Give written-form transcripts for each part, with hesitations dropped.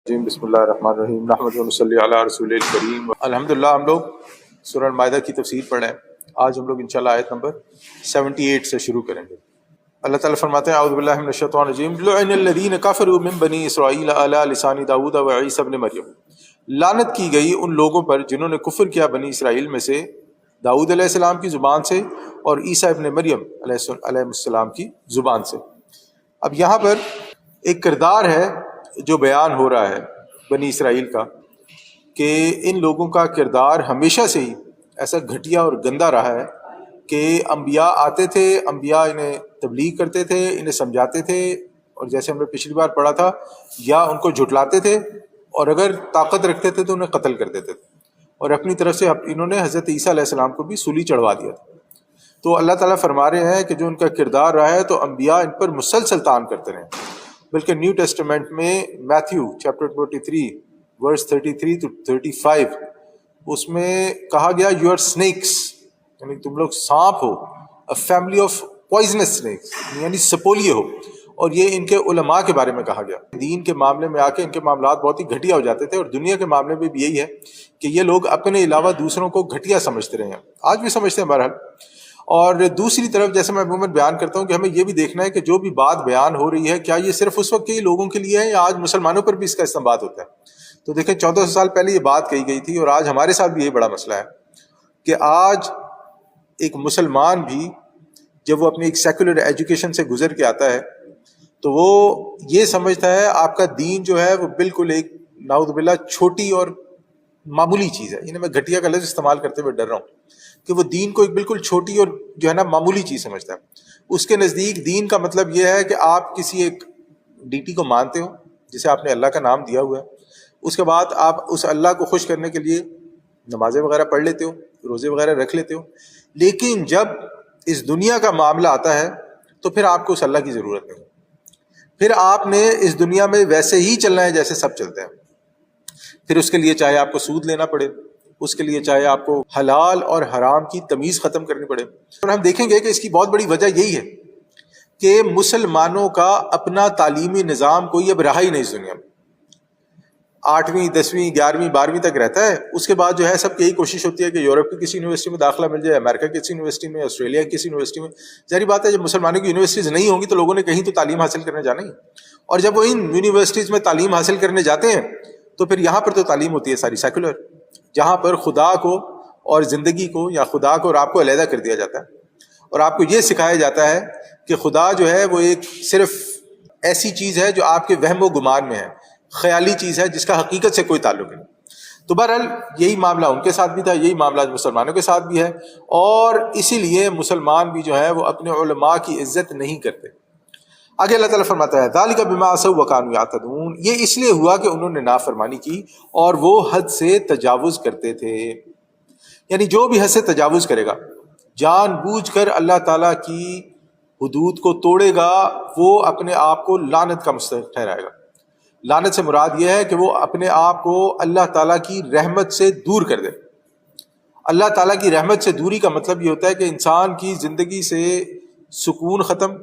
بسم اللہ الرحمن الرحیم نحمد و صلی علی رسول الکریم. الحمدللہ ہم لوگ سورہ المائدہ کی تفسیر پڑھ رہے ہیں. آج ہم لوگ انشاءاللہ آیت نمبر 78 سے شروع کریں گے. اللہ تعالیٰ فرماتے ہیں اعوذ باللہ من الشیطان الرجیم لعن الذین کفروا من بنی اسرائیل علی لسان داؤد و عیسی ابن مریم. لعنت کی گئی ان لوگوں پر جنہوں نے کفر کیا بنی اسرائیل میں سے داؤد علیہ السلام کی زبان سے اور عیسیٰ ابن مریم علیہ السلام کی زبان سے. اب یہاں پر ایک کردار ہے جو بیان ہو رہا ہے بنی اسرائیل کا، کہ ان لوگوں کا کردار ہمیشہ سے ہی ایسا گھٹیا اور گندا رہا ہے کہ انبیاء آتے تھے، انبیاء انہیں تبلیغ کرتے تھے، انہیں سمجھاتے تھے، اور جیسے ہم نے پچھلی بار پڑھا تھا یا ان کو جھٹلاتے تھے، اور اگر طاقت رکھتے تھے تو انہیں قتل کر دیتے تھے. اور اپنی طرف سے انہوں نے حضرت عیسیٰ علیہ السلام کو بھی سولی چڑھوا دیا تھا. تو اللہ تعالیٰ فرما رہے ہیں کہ جو ان کا کردار رہا ہے تو انبیاء ان پر مسلسل طعن کرتے رہے. بلکہ نیو ٹیسٹمنٹ میں میتھیو چیپٹر 23 ورس 33 to 35 اس میں کہا گیا یو آر snakes، یعنی تم لوگ سانپ ہو، a family of poisonous snakes، یعنی سپولیے ہو. اور یہ ان کے علماء کے بارے میں کہا گیا. دین کے معاملے میں آ کے ان کے معاملات بہت ہی گھٹیا ہو جاتے تھے، اور دنیا کے معاملے میں بھی یہی ہے کہ یہ لوگ اپنے علاوہ دوسروں کو گھٹیا سمجھتے رہے ہیں، آج بھی سمجھتے ہیں بہرحال. اور دوسری طرف جیسے میں عموماً بیان کرتا ہوں کہ ہمیں یہ بھی دیکھنا ہے کہ جو بھی بات بیان ہو رہی ہے کیا یہ صرف اس وقت کے لوگوں کے لیے ہے یا آج مسلمانوں پر بھی اس کا استنباط ہوتا ہے. تو دیکھیں 1400 سال پہلے یہ بات کہی گئی تھی، اور آج ہمارے ساتھ بھی یہی بڑا مسئلہ ہے کہ آج ایک مسلمان بھی جب وہ اپنی ایک سیکولر ایجوکیشن سے گزر کے آتا ہے تو وہ یہ سمجھتا ہے آپ کا دین جو ہے وہ بالکل ایک نعوذ باللہ چھوٹی اور معمولی چیز ہے. میں گھٹیا کا لفظ استعمال کرتے ہوئے ڈر رہا ہوں کہ وہ دین کو ایک بالکل چھوٹی اور جو ہے نا معمولی چیز سمجھتا ہے. اس کے نزدیک دین کا مطلب یہ ہے کہ آپ کسی ایک ڈیٹی کو مانتے ہو جسے آپ نے اللہ کا نام دیا ہوا ہے، اس کے بعد آپ اس اللہ کو خوش کرنے کے لیے نمازیں وغیرہ پڑھ لیتے ہو، روزے وغیرہ رکھ لیتے ہو، لیکن جب اس دنیا کا معاملہ آتا ہے تو پھر آپ کو اس اللہ کی ضرورت نہیں. پھر آپ نے اس دنیا میں ویسے ہی چلنا ہے جیسے سب چلتے ہیں. پھر اس کے لیے چاہے آپ کو سود لینا پڑے، اس کے لیے چاہے آپ کو حلال اور حرام کی تمیز ختم کرنی پڑے. اور ہم دیکھیں گے کہ اس کی بہت بڑی وجہ یہی ہے کہ مسلمانوں کا اپنا تعلیمی نظام کوئی اب رہا ہی نہیں اس دنیا میں. 8ویں 10ویں 11ویں 12ویں تک رہتا ہے، اس کے بعد جو ہے سب کی یہی کوشش ہوتی ہے کہ یورپ کی کسی یونیورسٹی میں داخلہ مل جائے، امریکہ کی کسی یونیورسٹی میں، آسٹریلیا کی کسی یونیورسٹی میں. ظاہری بات ہے جب مسلمانوں کی یونیورسٹیز نہیں ہوں گی تو لوگوں نے کہیں تو تعلیم حاصل کرنے جانا ہی. اور جب وہ ان یونیورسٹیز میں تعلیم حاصل کرنے جاتے ہیں تو پھر یہاں پر تو تعلیم ہوتی ہے ساری سیکولر، جہاں پر خدا کو اور زندگی کو یا خدا کو اور آپ کو علیحدہ کر دیا جاتا ہے، اور آپ کو یہ سکھایا جاتا ہے کہ خدا جو ہے وہ ایک صرف ایسی چیز ہے جو آپ کے وہم و گمان میں ہے، خیالی چیز ہے جس کا حقیقت سے کوئی تعلق نہیں. تو بہرحال یہی معاملہ ان کے ساتھ بھی تھا، یہی معاملہ مسلمانوں کے ساتھ بھی ہے، اور اسی لیے مسلمان بھی جو ہے وہ اپنے علماء کی عزت نہیں کرتے. آگے اللہ تعالیٰ فرماتا ہے ذالک بما عصوا وکانوا یعتدون، یہ اس لیے ہوا کہ انہوں نے نافرمانی کی اور وہ حد سے تجاوز کرتے تھے. یعنی جو بھی حد سے تجاوز کرے گا، جان بوجھ کر اللہ تعالیٰ کی حدود کو توڑے گا، وہ اپنے آپ کو لعنت کا مستحق ٹھہرائے گا. لعنت سے مراد یہ ہے کہ وہ اپنے آپ کو اللہ تعالیٰ کی رحمت سے دور کر دے. اللہ تعالیٰ کی رحمت سے دوری کا مطلب یہ ہوتا ہے کہ انسان کی زندگی سے سکون ختم،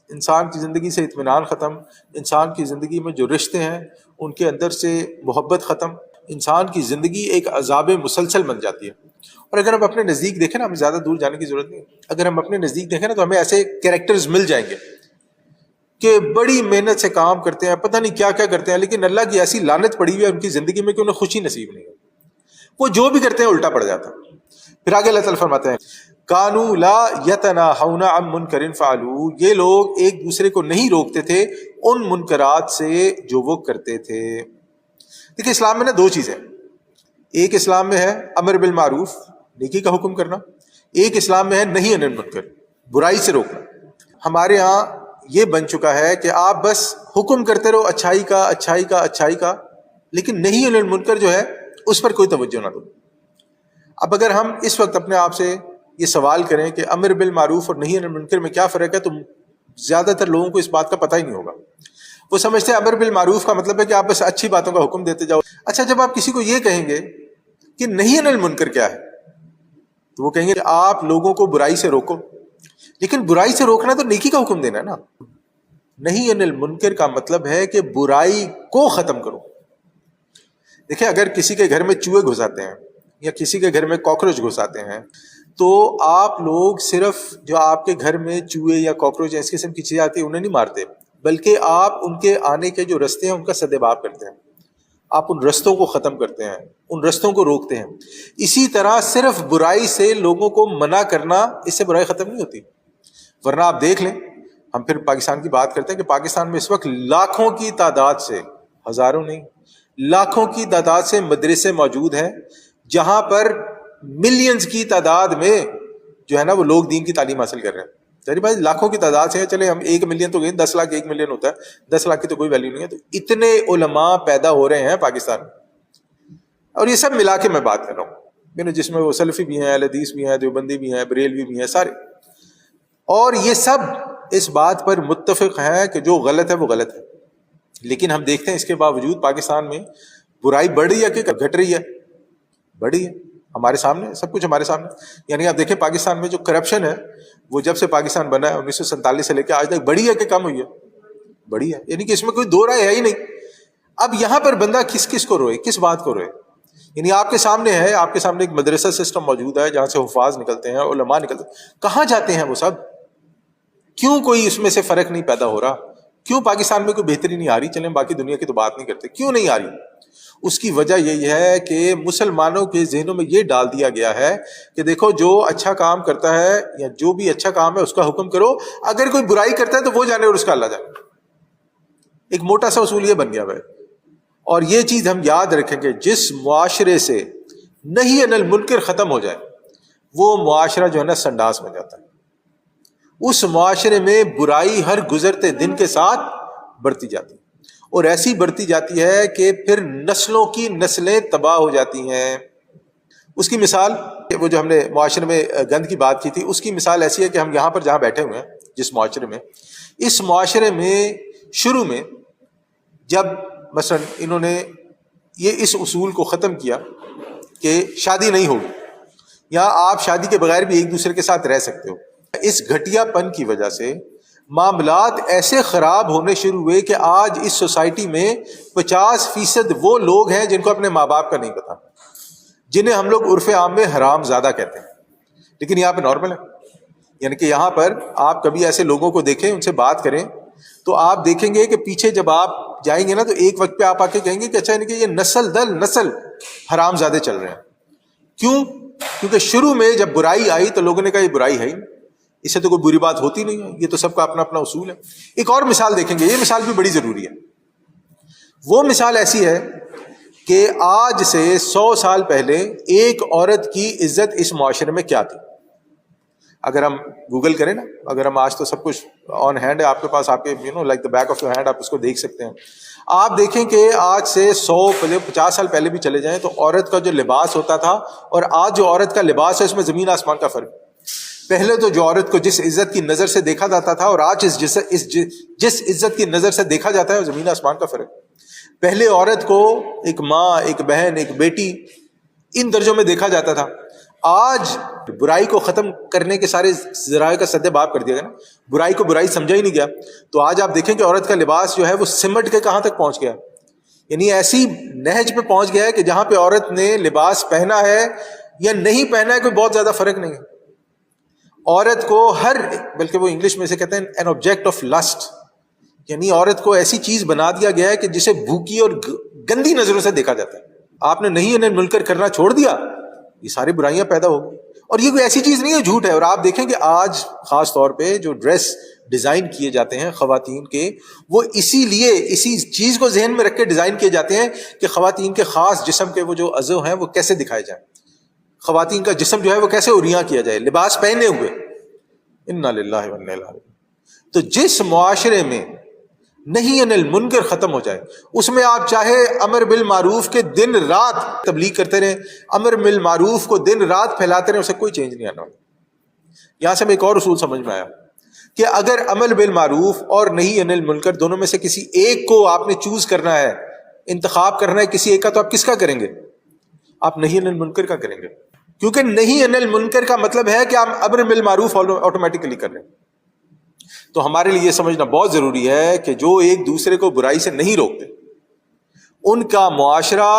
انسان کی زندگی سے اطمینان ختم، انسان کی زندگی میں جو رشتے ہیں ان کے اندر سے محبت ختم، انسان کی زندگی ایک عذاب مسلسل بن جاتی ہے. اور اگر ہم اپنے نزدیک دیکھیں نا، ہمیں زیادہ دور جانے کی ضرورت نہیں، اگر ہم اپنے نزدیک دیکھیں نا تو ہمیں ایسے کیریکٹرز مل جائیں گے کہ بڑی محنت سے کام کرتے ہیں، پتہ نہیں کیا کیا کرتے ہیں، لیکن اللہ کی ایسی لعنت پڑی ہوئی ہے ان کی زندگی میں کہ انہیں خوشی نصیب نہیں ہے، وہ جو بھی کرتے ہیں الٹا پڑ جاتا. پھر آگے اللہ تعالیٰ فرماتے ہیں کانوا لا یتناہون عن منکر فعلوہ، یہ لوگ ایک دوسرے کو نہیں روکتے تھے ان منکرات سے جو وہ کرتے تھے. دیکھیں اسلام میں نا دو چیزیں، ایک اسلام میں ہے امر بالمعروف، نیکی کا حکم کرنا، ایک اسلام میں ہے نہی عن المنکر، برائی سے روکنا. ہمارے ہاں یہ بن چکا ہے کہ آپ بس حکم کرتے رہو اچھائی کا اچھائی کا اچھائی کا، لیکن نہی عن المنکر جو ہے اس پر کوئی توجہ نہ دو. اب اگر ہم اس وقت اپنے آپ سے یہ سوال کریں کہ امر بالمعروف اور نہی عن المنکر میں کیا فرق ہے، تو زیادہ تر لوگوں کو اس بات کا پتہ ہی نہیں ہوگا. وہ سمجھتے ہیں امر بالمعروف کا مطلب ہے کہ آپ بس اچھی باتوں کا حکم دیتے جاؤ. اچھا جب آپ کسی کو یہ کہیں گے کہ نہی عن المنکر کیا ہے، تو وہ کہیں گے کہ آپ لوگوں کو برائی سے روکو، لیکن برائی سے روکنا تو نیکی کا حکم دینا ہے نا. نہی عن المنکر کا مطلب ہے کہ برائی کو ختم کرو. دیکھیں اگر کسی کے گھر میں چوہے گھس آتے ہیں یا کسی کے گھر میں کاکروچ گھس آتے ہیں تو آپ لوگ صرف جو آپ کے گھر میں چوہے یا کاکروچ اس قسم کی چیزیں آتی ہیں انہیں نہیں مارتے، بلکہ آپ ان کے آنے کے جو رستے ہیں ان کا سدباب کرتے ہیں، آپ ان رستوں کو ختم کرتے ہیں، ان رستوں کو روکتے ہیں۔ اسی طرح صرف برائی سے لوگوں کو منع کرنا، اس سے برائی ختم نہیں ہوتی۔ ورنہ آپ دیکھ لیں، ہم پھر پاکستان کی بات کرتے ہیں کہ پاکستان میں اس وقت لاکھوں کی تعداد سے، ہزاروں نہیں، لاکھوں کی تعداد سے مدرسے موجود ہیں جہاں پر ملینز کی تعداد میں جو ہے نا وہ لوگ دین کی تعلیم حاصل کر رہے ہیں۔ ظاہر بھائی لاکھوں کی تعداد سے چلے ہم 1 ملین تو گئے، 10 لاکھ 1 ملین ہوتا ہے، 10 لاکھ کی تو کوئی ویلیو نہیں ہے۔ تو اتنے علماء پیدا ہو رہے ہیں پاکستان میں، اور یہ سب ملا کے میں بات کر رہا ہوں، جس میں وہ سلفی بھی ہیں، اہل حدیث بھی ہیں، دیوبندی بھی ہیں، بریلوی بھی ہیں، سارے، اور یہ سب اس بات پر متفق ہیں کہ جو غلط ہے وہ غلط ہے۔ لیکن ہم دیکھتے ہیں اس کے باوجود پاکستان میں برائی بڑھ رہی ہے کہ گھٹ رہی ہے؟ بڑھی ہے، ہمارے سامنے سب کچھ ہمارے سامنے۔ یعنی آپ دیکھیں پاکستان میں جو کرپشن ہے وہ جب سے پاکستان بنا ہے 1947 سے لے کے آج تک بڑھی ہے کہ کم ہوئی ہے؟ بڑھی ہے، یعنی کہ اس میں کوئی دو رائے ہے ہی نہیں۔ اب یہاں پر بندہ کس کس کو روئے، کس بات کو روئے؟ یعنی آپ کے سامنے ہے، آپ کے سامنے ایک مدرسہ سسٹم موجود ہے جہاں سے حفاظ نکلتے ہیں، علماء نکلتے ہیں، کہاں جاتے ہیں وہ سب؟ کیوں کوئی اس میں سے فرق نہیں پیدا ہو رہا؟ کیوں پاکستان میں کوئی بہتری نہیں آ رہی؟ چلیں باقی دنیا کی تو بات نہیں کرتے، کیوں نہیں آ رہی؟ اس کی وجہ یہی ہے کہ مسلمانوں کے ذہنوں میں یہ ڈال دیا گیا ہے کہ دیکھو جو اچھا کام کرتا ہے یا جو بھی اچھا کام ہے اس کا حکم کرو، اگر کوئی برائی کرتا ہے تو وہ جانے اور اس کا اللہ جانے۔ ایک موٹا سا اصول یہ بن گیا ہے۔ اور یہ چیز ہم یاد رکھیں کہ جس معاشرے سے نہی عن المنکر ختم ہو جائے وہ معاشرہ جو ہے نا سنڈاس میں جاتا ہے۔ اس معاشرے میں برائی ہر گزرتے دن کے ساتھ بڑھتی جاتی ہے، اور ایسی بڑھتی جاتی ہے کہ پھر نسلوں کی نسلیں تباہ ہو جاتی ہیں۔ اس کی مثال، وہ جو ہم نے معاشرے میں گند کی بات کی تھی، اس کی مثال ایسی ہے کہ ہم یہاں پر جہاں بیٹھے ہوئے ہیں جس معاشرے میں، اس معاشرے میں شروع میں جب مثلا انہوں نے یہ اس اصول کو ختم کیا کہ شادی نہیں ہوگی یا آپ شادی کے بغیر بھی ایک دوسرے کے ساتھ رہ سکتے ہو، اس گھٹیا پن کی وجہ سے معاملات ایسے خراب ہونے شروع ہوئے کہ آج اس سوسائٹی میں 50% وہ لوگ ہیں جن کو اپنے ماں باپ کا نہیں پتا، جنہیں ہم لوگ عرف عام میں حرام زادہ کہتے ہیں، لیکن یہاں پہ نارمل ہے۔ یعنی کہ یہاں پر آپ کبھی ایسے لوگوں کو دیکھیں، ان سے بات کریں تو آپ دیکھیں گے کہ پیچھے جب آپ جائیں گے نا تو ایک وقت پہ آپ آ کے کہیں گے کہ اچھا، یعنی کہ یہ نسل در نسل حرام زادے چل رہے ہیں۔ کیوں؟ کیونکہ شروع میں جب برائی آئی تو لوگوں نے کہا یہ برائی ہے ہی، اس سے تو کوئی بری بات ہوتی نہیں ہے، یہ تو سب کا اپنا اپنا اصول ہے۔ ایک اور مثال دیکھیں گے، یہ مثال بھی بڑی ضروری ہے۔ وہ مثال ایسی ہے کہ آج سے 100 سال پہلے ایک عورت کی عزت اس معاشرے میں کیا تھی؟ اگر ہم گوگل کریں نا، اگر ہم آج تو سب کچھ آن ہینڈ ہے آپ کے پاس، آپ کے like the back of your hand, آپ اس کو دیکھ سکتے ہیں۔ آپ دیکھیں کہ آج سے 150 سال پہلے بھی چلے جائیں تو عورت کا جو لباس ہوتا تھا اور آج جو عورت کا لباس ہے اس میں زمین آسمان کا فرق۔ پہلے تو جو عورت کو جس عزت کی نظر سے دیکھا جاتا تھا اور آج جس عزت کی نظر سے دیکھا جاتا ہے وہ زمین آسمان کا فرق۔ پہلے عورت کو ایک ماں، ایک بہن، ایک بیٹی، ان درجوں میں دیکھا جاتا تھا۔ آج برائی کو ختم کرنے کے سارے ذرائع کا سد باب کر دیا گیا نا، برائی کو برائی سمجھا ہی نہیں گیا، تو آج آپ دیکھیں کہ عورت کا لباس جو ہے وہ سمٹ کے کہاں تک پہنچ گیا، یعنی ایسی نہج پہ پہنچ گیا ہے کہ جہاں پہ عورت نے لباس پہنا ہے یا نہیں پہنا ہے کوئی بہت زیادہ فرق نہیں ہے۔ عورت کو بلکہ وہ انگلش میں سے کہتے ہیں این آبجیکٹ آف لسٹ، یعنی عورت کو ایسی چیز بنا دیا گیا ہے کہ جسے بھوکی اور گندی نظروں سے دیکھا جاتا ہے۔ آپ نے نہیں انہیں منکر کرنا چھوڑ دیا، یہ ساری برائیاں پیدا ہو گئی۔ اور یہ کوئی ایسی چیز نہیں ہے، جھوٹ ہے۔ اور آپ دیکھیں کہ آج خاص طور پہ جو ڈریس ڈیزائن کیے جاتے ہیں خواتین کے، وہ اسی لیے اسی چیز کو ذہن میں رکھ کے ڈیزائن کیے جاتے ہیں کہ خواتین کے خاص جسم کے وہ جو عضو ہیں وہ کیسے دکھائے جائیں، خواتین کا جسم جو ہے وہ کیسے عریاں کیا جائے لباس پہنے ہوئے۔ انا للہ و انا الیہ راجعون۔ تو جس معاشرے میں نہیں انل منکر ختم ہو جائے، اس میں آپ چاہے امر بالمعروف کے دن رات تبلیغ کرتے رہیں، امر بالمعروف کو دن رات پھیلاتے رہیں، اسے کوئی چینج نہیں آنا۔ یہاں سے ہمیں ایک اور اصول سمجھ میں آیا کہ اگر امر بالمعروف اور نہیں انل منکر دونوں میں سے کسی ایک کو آپ نے چوز کرنا ہے، انتخاب کرنا ہے کسی ایک کا، تو آپ کس کا کریں گے؟ آپ نہیں انل منکر کا کریں گے، کیونکہ نہیں انل منکر کا مطلب ہے کہ آپ امر بالمعروف آٹومیٹکلی کر رہے ہیں۔ تو ہمارے لیے یہ سمجھنا بہت ضروری ہے کہ جو ایک دوسرے کو برائی سے نہیں روکتے، ان کا معاشرہ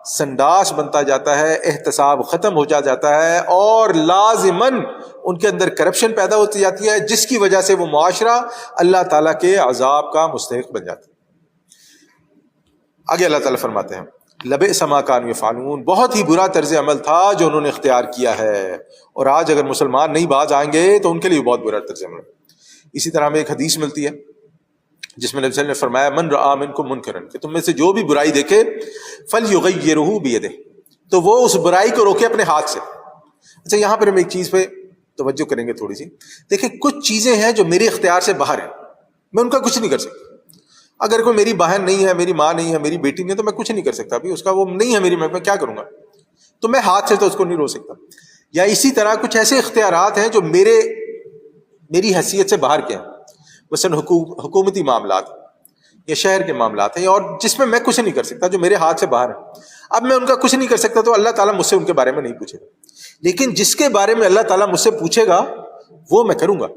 سنڈاس بنتا جاتا ہے، احتساب ختم ہو جاتا ہے، اور لازماً ان کے اندر کرپشن پیدا ہوتی جاتی ہے، جس کی وجہ سے وہ معاشرہ اللہ تعالیٰ کے عذاب کا مستحق بن جاتا ہے۔ آگے اللہ تعالیٰ فرماتے ہیں لبئس ما کانوا یفعلون، بہت ہی برا طرز عمل تھا جو انہوں نے اختیار کیا ہے، اور آج اگر مسلمان نہیں باز آئیں گے تو ان کے لیے بہت برا طرز عمل ہے۔ اسی طرح ہمیں ایک حدیث ملتی ہے جس میں نبی صلی اللہ علیہ وسلم نے فرمایا من رآ منکم منکرا، کہ تم میں سے جو بھی برائی دیکھے فلیغیرہ بیدہ، تو وہ اس برائی کو روکے اپنے ہاتھ سے۔ اچھا یہاں پر ہم ایک چیز پہ توجہ کریں گے تھوڑی سی، دیکھیں کچھ چیزیں ہیں جو میرے اختیار سے باہر ہیں، میں ان کا کچھ نہیں کر سکتا۔ اگر کوئی میری بہن نہیں ہے، میری ماں نہیں ہے، میری بیٹی نہیں ہے، تو میں کچھ نہیں کر سکتا، ابھی اس کا وہ نہیں ہے میری، میں کیا کروں گا؟ تو میں ہاتھ سے تو اس کو نہیں روک سکتا۔ یا اسی طرح کچھ ایسے اختیارات ہیں جو میری حیثیت سے باہر کے ہیں، مثلا حکومتی معاملات یا شہر کے معاملات ہیں، اور جس میں کچھ نہیں کر سکتا، جو میرے ہاتھ سے باہر ہے۔ اب میں ان کا کچھ نہیں کر سکتا تو اللہ تعالیٰ مجھ سے ان کے بارے میں نہیں پوچھے گا، لیکن جس کے بارے میں اللہ تعالیٰ مجھ سے پوچھے گا وہ میں کروں گا،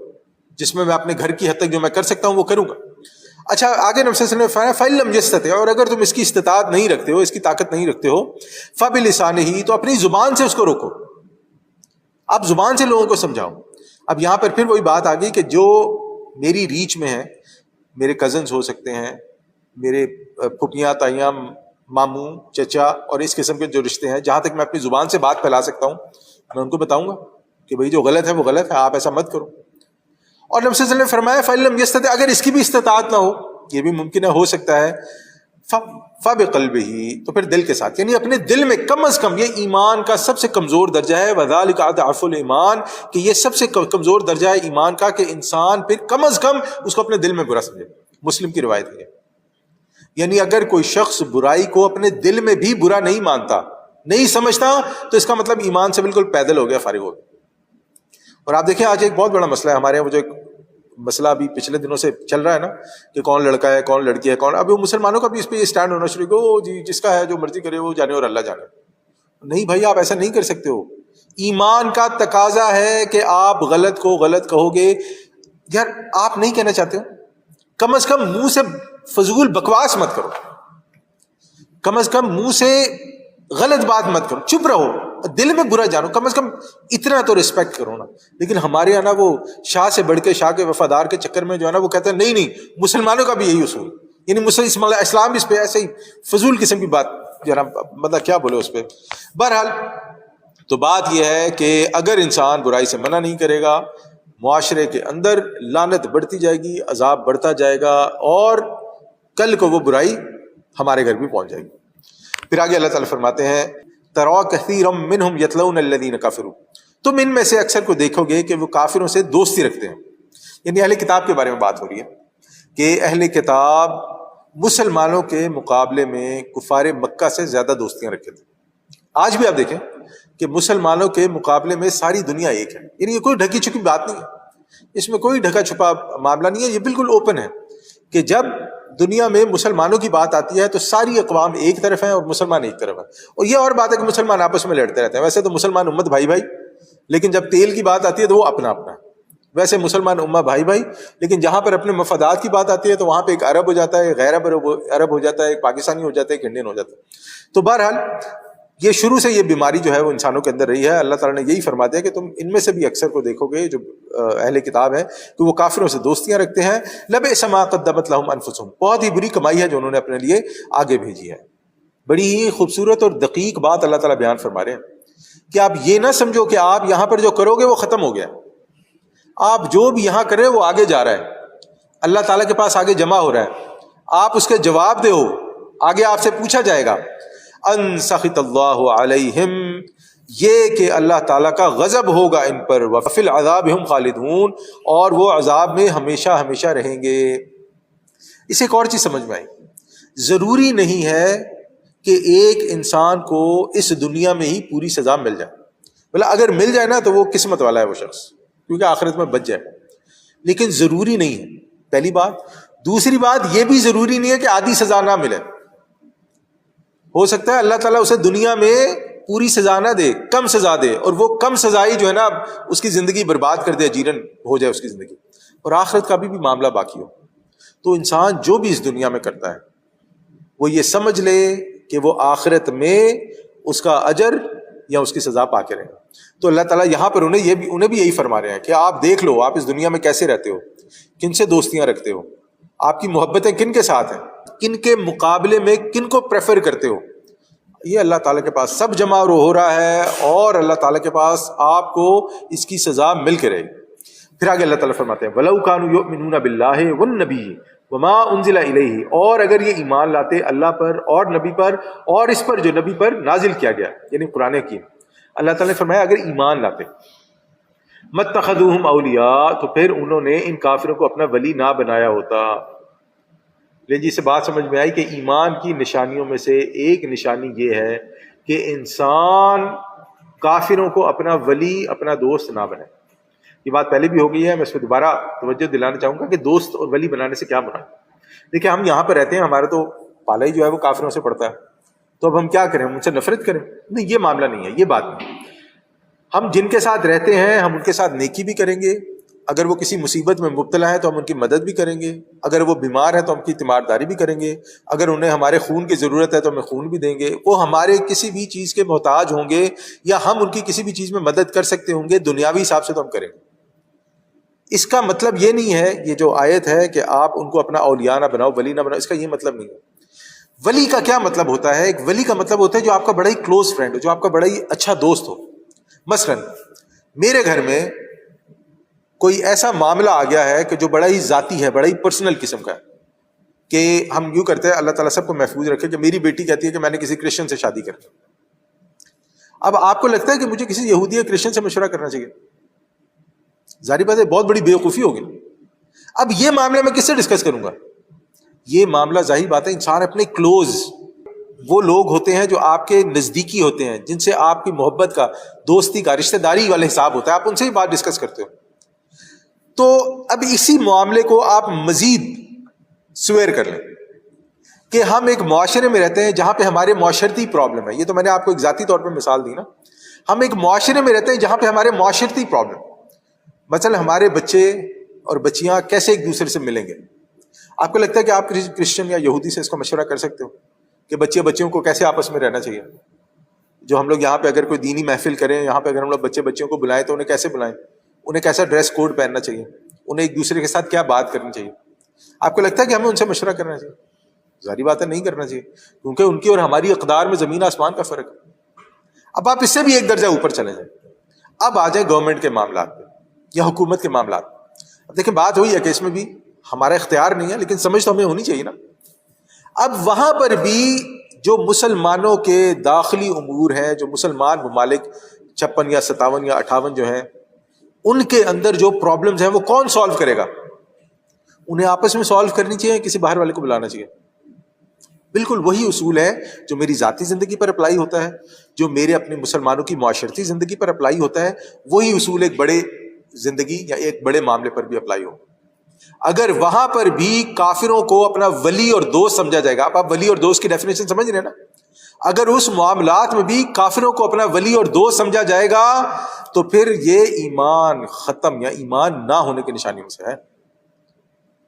جس میں اپنے گھر کی حد تک جو میں کر سکتا ہوں وہ کروں گا۔ اچھا آگے نبی صلی اللہ علیہ وسلم نے فرمایا فَإِن لَمْ يَسْتَطِعْ، اور اگر تم اس کی استطاعت نہیں رکھتے ہو، اس کی طاقت نہیں رکھتے ہو، فَبِلِسَانِهِ، تو اپنی زبان سے اس کو روکو، آپ زبان سے لوگوں کو سمجھاؤ۔ اب یہاں پر پھر وہی بات آ گئی کہ جو میری ریچ میں ہے، میرے کزنز ہو سکتے ہیں، میرے پھپھیاں تائیاں ماموں چچا اور اس قسم کے جو رشتے ہیں، جہاں تک میں اپنی زبان سے بات پھیلا سکتا ہوں میں ان کو بتاؤں گا کہ بھائی جو غلط ہے وہ غلط ہے، آپ ایسا مت کرو۔ اور نبی صلی اللہ علیہ وسلم نے فرمایا فَإِن لَمْ يَسْتَطِعْ، اگر اس کی بھی استطاعت نہ ہو، یہ بھی ممکن ہے، ہو سکتا ہے، فَبِقَلْبِهِ، تو پھر دل کے ساتھ، یعنی اپنے دل میں کم از کم، یہ ایمان کا سب سے کمزور درجہ ہے، وَذَلِكَ أَضْعَفُ الْإِيمَانِ، کہ یہ سب سے کمزور درجہ ہے ایمان کا، کہ انسان پھر کم از کم اس کو اپنے دل میں برا سمجھے۔ مسلم کی روایت ہے، یعنی اگر کوئی شخص برائی کو اپنے دل میں بھی برا نہیں مانتا، نہیں سمجھتا، تو اس کا مطلب ایمان سے بالکل پیدل ہو گیا، فارغ ہو گیا۔ اور آپ دیکھیں آج ایک بہت بڑا مسئلہ ہے ہمارے یہاں، وہ جو ایک مسئلہ ابھی پچھلے دنوں سے چل رہا ہے نا، کہ کون لڑکا ہے کون لڑکی ہے کون، ابھی وہ مسلمانوں کا بھی اس پہ یہ سٹینڈ ہونا شروع ہو گیا، جی جس کا ہے جو مرضی کرے وہ جانے اور اللہ جانے۔ نہیں بھائی، آپ ایسا نہیں کر سکتے ہو، ایمان کا تقاضا ہے کہ آپ غلط کو غلط کہو گے۔ یار آپ نہیں کہنا چاہتے ہو، کم از کم منہ سے فضول بکواس مت کرو، کم از کم منہ سے غلط بات مت کرو، چپ رہو، دل میں برا جانو، کم از کم اتنا تو ریسپیکٹ کرو نا۔ لیکن ہمارے یہاں نا وہ شاہ سے بڑھ کے شاہ کے وفادار کے چکر میں جو ہے نا، وہ کہتے ہیں نہیں مسلمانوں کا بھی یہی اصول، یعنی اسلام اس پہ ایسے ہی فضول قسم کی بات جو ہے نا، مطلب کیا بولے اس پہ۔ بہرحال تو بات یہ ہے کہ اگر انسان برائی سے منع نہیں کرے گا، معاشرے کے اندر لعنت بڑھتی جائے گی، عذاب بڑھتا جائے گا، اور کل کو وہ برائی ہمارے گھر بھی پہنچ جائے گی۔ پھر آگے اللہ تعالیٰ فرماتے ہیں تَرَىٰ كَثِيرًا مِّنْهُمْ يَتْلُونَ الَّذِينَ كَفَرُوا، تم ان میں سے اکثر کو دیکھو گے کہ وہ کافروں سے دوستی رکھتے ہیں، یعنی اہل کتاب کے بارے میں بات ہو رہی ہے کہ اہل کتاب مسلمانوں کے مقابلے میں کفار مکہ سے زیادہ دوستیاں رکھتے تھے۔ آج بھی آپ دیکھیں کہ مسلمانوں کے مقابلے میں ساری دنیا ایک ہے، یعنی یہ کوئی ڈھکی چھپی بات نہیں ہے، اس میں کوئی ڈھکا چھپا معاملہ نہیں ہے، یہ بالکل اوپن ہے کہ جب دنیا میں مسلمانوں کی بات آتی ہے تو ساری اقوام ایک طرف ہیں اور مسلمان ایک طرف ہیں۔ اور یہ اور بات ہے کہ مسلمان آپس میں لڑتے رہتے ہیں، ویسے تو مسلمان امت بھائی بھائی، لیکن جب تیل کی بات آتی ہے تو وہ اپنا اپنا ہے۔ ویسے مسلمان امت بھائی بھائی، لیکن جہاں پر اپنے مفادات کی بات آتی ہے تو وہاں پہ ایک عرب ہو جاتا ہے، غیر عرب ہو جاتا ہے، ایک پاکستانی ہو جاتا ہے، ایک انڈین ہو جاتا ہے۔ تو بہرحال یہ شروع سے یہ بیماری جو ہے وہ انسانوں کے اندر رہی ہے۔ اللہ تعالیٰ نے یہی فرما دیا کہ تم ان میں سے بھی اکثر کو دیکھو گے جو اہل کتاب ہے کہ وہ کافروں سے دوستیاں رکھتے ہیں۔ لبئس ما قدمت لهم انفسهم، بہت ہی بری کمائی ہے جو انہوں نے اپنے لیے آگے بھیجی ہے۔ بڑی ہی خوبصورت اور دقیق بات اللہ تعالیٰ بیان فرما رہے ہیں کہ آپ یہ نہ سمجھو کہ آپ یہاں پر جو کرو گے وہ ختم ہو گیا، آپ جو بھی یہاں کرے وہ آگے جا رہا ہے، اللہ تعالیٰ کے پاس آگے جمع ہو رہا ہے، آپ اس کے جواب دے، آگے آپ سے پوچھا جائے گا۔ ان سخط اللہ علیہم، یہ کہ اللہ تعالیٰ کا غضب ہوگا ان پر، وفی العذاب ہم خالدون، اور وہ عذاب میں ہمیشہ ہمیشہ رہیں گے۔ اسے ایک اور چیز سمجھ میں آئی، ضروری نہیں ہے کہ ایک انسان کو اس دنیا میں ہی پوری سزا مل جائے، بلا اگر مل جائے نا تو وہ قسمت والا ہے وہ شخص، کیونکہ آخرت میں بچ جائے، لیکن ضروری نہیں ہے، پہلی بات۔ دوسری بات یہ بھی ضروری نہیں ہے کہ آدھی سزا نہ ملے، ہو سکتا ہے اللہ تعالیٰ اسے دنیا میں پوری سزا نہ دے، کم سزا دے، اور وہ کم سزائی جو ہے نا اس کی زندگی برباد کر دے، جیرن ہو جائے اس کی زندگی، اور آخرت کا بھی معاملہ باقی ہو۔ تو انسان جو بھی اس دنیا میں کرتا ہے وہ یہ سمجھ لے کہ وہ آخرت میں اس کا اجر یا اس کی سزا پا کے رہیں. تو اللہ تعالیٰ یہاں پر انہیں بھی یہی فرما رہے ہیں کہ آپ دیکھ لو آپ اس دنیا میں کیسے رہتے ہو, کن سے دوستیاں رکھتے ہو, آپ کی محبتیں کن کے ساتھ ہیں, کن کے مقابلے میں کن کو پریفر کرتے ہو. یہ اللہ تعالیٰ کے پاس سب جمع ہو رہا ہے اور اللہ تعالیٰ کے پاس آپ کو اس کی سزا مل کے رہے گی. پھر آگے اللہ تعالیٰ فرماتے ہیں وَلَوْ كَانُوا يُؤْمِنُونَ بِاللَّهِ وَالنَّبِيِّ وَمَا أُنزِلَ إِلَيْهِ, اور اگر یہ ایمان لاتے اللہ پر اور نبی پر اور اس پر جو نبی پر نازل کیا گیا یعنی قرآن حکیم. اللہ تعالیٰ نے فرمایا اگر ایمان لاتے مَتَّخَذُوهُمْ أَوْلِيَاءَ, تو پھر انہوں نے ان کافروں کو اپنا ولی نہ بنایا ہوتا. لیکن جی سے بات سمجھ میں آئی کہ ایمان کی نشانیوں میں سے ایک نشانی یہ ہے کہ انسان کافروں کو اپنا ولی اپنا دوست نہ بنائے. یہ بات پہلے بھی ہو گئی ہے, میں اس پہ دوبارہ توجہ دلانا چاہوں گا کہ دوست اور ولی بنانے سے کیا مراد. دیکھیں ہم یہاں پہ رہتے ہیں, ہمارا تو پالا ہی جو ہے وہ کافروں سے پڑتا ہے, تو اب ہم کیا کریں, ان سے نفرت کریں؟ نہیں, یہ معاملہ نہیں ہے, یہ بات نہیں. ہم جن کے ساتھ رہتے ہیں ہم ان کے ساتھ نیکی بھی کریں گے, اگر وہ کسی مصیبت میں مبتلا ہے تو ہم ان کی مدد بھی کریں گے, اگر وہ بیمار ہے تو ہم کی تیمارداری بھی کریں گے, اگر انہیں ہمارے خون کی ضرورت ہے تو ہمیں خون بھی دیں گے, وہ ہمارے کسی بھی چیز کے محتاج ہوں گے یا ہم ان کی کسی بھی چیز میں مدد کر سکتے ہوں گے دنیاوی حساب سے تو ہم کریں گے. اس کا مطلب یہ نہیں ہے, یہ جو آیت ہے کہ آپ ان کو اپنا اولیاء نہ بناؤ ولی نہ بناؤ, اس کا یہ مطلب نہیں ہے. ولی کا کیا مطلب ہوتا ہے؟ ایک ولی کا مطلب ہوتا ہے جو آپ کا بڑا ہی کلوز فرینڈ ہو, جو آپ کا بڑا ہی اچھا دوست ہو. مثلا میرے گھر میں کوئی ایسا معاملہ آ گیا ہے کہ جو بڑا ہی ذاتی ہے, بڑا ہی پرسنل قسم کا ہے, کہ ہم یوں کرتے ہیں, اللہ تعالیٰ سب کو محفوظ رکھے, کہ میری بیٹی کہتی ہے کہ میں نے کسی کرسچن سے شادی کرنی. اب آپ کو لگتا ہے کہ مجھے کسی یہودی یا کرسچن سے مشورہ کرنا چاہیے؟ ظاہری بات ہے بہت بڑی بیوقوفی ہوگی. اب یہ معاملہ میں کس سے ڈسکس کروں گا؟ یہ معاملہ ظاہر بات ہے انسان اپنے کلوز, وہ لوگ ہوتے ہیں جو آپ کے نزدیکی ہوتے ہیں, جن سے آپ کی محبت کا, دوستی کا, رشتہ داری والا حساب ہوتا ہے, آپ ان سے ہی بات ڈسکس کرتے ہو. تو اب اسی معاملے کو آپ مزید سویر کر لیں کہ ہم ایک معاشرے میں رہتے ہیں جہاں پہ ہمارے معاشرتی پرابلم ہے. یہ تو میں نے آپ کو ایک ذاتی طور پہ مثال دی نا. ہم ایک معاشرے میں رہتے ہیں جہاں پہ ہمارے معاشرتی پرابلم, مثلا ہمارے بچے اور بچیاں کیسے ایک دوسرے سے ملیں گے. آپ کو لگتا ہے کہ آپ کرسچن یا یہودی سے اس کا مشورہ کر سکتے ہو کہ بچیوں کو کیسے آپس میں رہنا چاہیے؟ جو ہم لوگ یہاں پہ اگر کوئی دینی محفل کریں, یہاں پہ اگر ہم لوگ بچیوں کو بلائیں تو انہیں کیسے بلائیں, انہیں کیسا ڈریس کوڈ پہننا چاہیے, انہیں ایک دوسرے کے ساتھ کیا بات کرنی چاہیے. آپ کو لگتا ہے کہ ہمیں ان سے مشورہ کرنا چاہیے؟ ظاہری بات ہے نہیں کرنا چاہیے, کیونکہ ان کی اور ہماری اقدار میں زمین آسمان کا فرق ہے. اب آپ اس سے بھی ایک درجہ اوپر چلے جائیں, اب آ جائیں گورنمنٹ کے معاملات پہ یا حکومت کے معاملات. اب دیکھیں بات ہوئی ہے کہ اس میں بھی ہمارا اختیار نہیں ہے, لیکن سمجھ تو ہمیں ہونی چاہیے نا. اب وہاں پر بھی جو مسلمانوں کے داخلی امور ہیں, جو مسلمان ممالک 56 یا 57 یا 58 جو ہیں, ان کے اندر جو پرابلمز ہیں وہ کون سالو کرے گا؟ انہیں آپس میں سالو کرنی چاہیے, کسی باہر والے کو بلانا چاہیے. بالکل وہی اصول ہے جو میری ذاتی زندگی پر اپلائی ہوتا ہے, جو میرے اپنے مسلمانوں کی معاشرتی زندگی پر اپلائی ہوتا ہے, وہی اصول ایک بڑے زندگی یا ایک بڑے معاملے پر بھی اپلائی ہو. اگر وہاں پر بھی کافروں کو اپنا ولی اور دوست سمجھا جائے گا, آپ ولی اور دوست کی ڈیفینیشن سمجھ رہے ہیں نا, اگر اس معاملات میں بھی کافروں کو اپنا ولی اور دوست سمجھا جائے گا تو پھر یہ ایمان ختم یا ایمان نہ ہونے کی نشانیوں سے ہے.